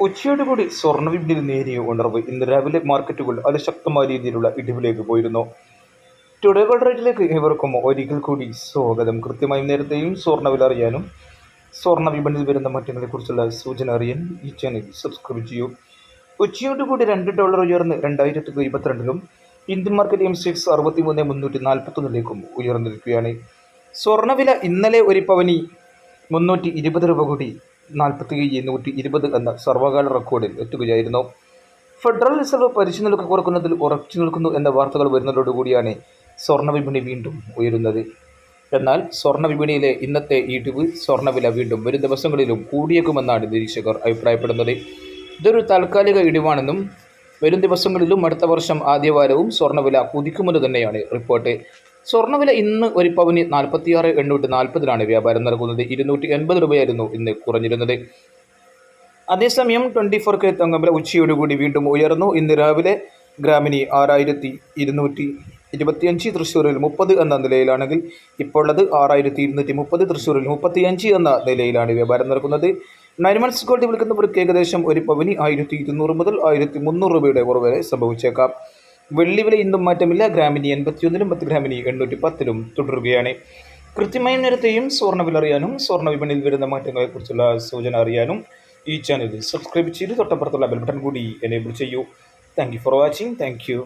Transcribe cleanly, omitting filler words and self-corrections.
ഉച്ചയോടുകൂടി സ്വർണ്ണവിപണിയിൽ നേരിയ ഉണർവ്. ഇന്ന് രാവിലെ മാർക്കറ്റുകൾ അതിശക്തമായ രീതിയിലുള്ള ഇടിവിലേക്ക് പോയിരുന്നു. ടുഡേ ഗോൾഡ് റേറ്റിലേക്ക് ഏവർക്കും ഒരിക്കൽ കൂടി സ്വാഗതം. കൃത്യമായും നേരത്തെയും സ്വർണ്ണവില അറിയാനും സ്വർണ്ണ വിപണിയിൽ വരുന്ന മാറ്റങ്ങളെക്കുറിച്ചുള്ള സൂചന അറിയാൻ ഈ ചാനൽ സബ്സ്ക്രൈബ് ചെയ്യൂ. ഉച്ചയോടുകൂടി $2 ഉയർന്ന് 2022 ഇന്ത്യൻ മാർക്കറ്റ് MCX 63,341 ഉയർന്നിരിക്കുകയാണ്. സ്വർണ്ണവില ഇന്നലെ ഒരു പവനി 320 രൂപ കൂടി 47,120 എന്ന സർവകാല റെക്കോർഡിൽ എത്തുകയായിരുന്നു. ഫെഡറൽ റിസർവ് പലിശ നിരക്ക് കുറക്കുന്നതിൽ ഉറച്ചു നിൽക്കുന്നു എന്ന വാർത്തകൾ വരുന്നതോടുകൂടിയാണ് സ്വർണ്ണ വിപണി വീണ്ടും ഉയരുന്നത്. എന്നാൽ സ്വർണ്ണ വിപണിയിലെ ഇന്നത്തെ ഇടിവ് സ്വർണ്ണവില വീണ്ടും വരും ദിവസങ്ങളിലും കൂടിയേക്കുമെന്നാണ് നിരീക്ഷകർ അഭിപ്രായപ്പെടുന്നത്. ഇതൊരു താൽക്കാലിക ഇടിവാണെന്നും വരും ദിവസങ്ങളിലും അടുത്ത വർഷം ആദ്യവാരവും സ്വർണ്ണവില കുതിക്കുമെന്ന് തന്നെയാണ് റിപ്പോർട്ട്. സ്വർണ്ണവില ഇന്ന് ഒരു പവന് 46,840 വ്യാപാരം നടക്കുന്നത്. 280 രൂപയായിരുന്നു ഇന്ന് കുറഞ്ഞിരുന്നത്. അതേസമയം 24K തങ്കവില ഉച്ചയോടുകൂടി വീണ്ടും ഉയർന്നു. ഇന്ന് രാവിലെ ഗ്രാമിന് 6,225 തൃശ്ശൂരിൽ 30 എന്ന നിലയിലാണെങ്കിൽ ഇപ്പോൾ അത് 6,230 തൃശ്ശൂരിൽ 35 എന്ന നിലയിലാണ് വ്യാപാരം നടക്കുന്നത്. 9 months ഗോൾഡ് വിൽക്കുന്നവർക്ക് ഏകദേശം ഒരു പവന് 1,200 മുതൽ 1,300 രൂപയുടെ കുറവ് വരെ സംഭവിച്ചേക്കാം. വെള്ളി വില ഇന്നും മാറ്റമില്ല. ഗ്രാമിന് 81 10 ഗ്രാമിന് 810 തുടരുകയാണ്. കൃത്യമായ നേരത്തെയും സ്വർണ്ണവില അറിയാനും സ്വർണ്ണ വിപണിയിൽ വരുന്ന മാറ്റങ്ങളെക്കുറിച്ചുള്ള സൂചന അറിയാനും ഈ ചാനൽ സബ്സ്ക്രൈബ് ചെയ്ത് തൊട്ടപ്പുറത്തുള്ള ബെൽ ബട്ടൺ കൂടി എനേബിൾ ചെയ്യൂ. Thank you for watching. Thank you.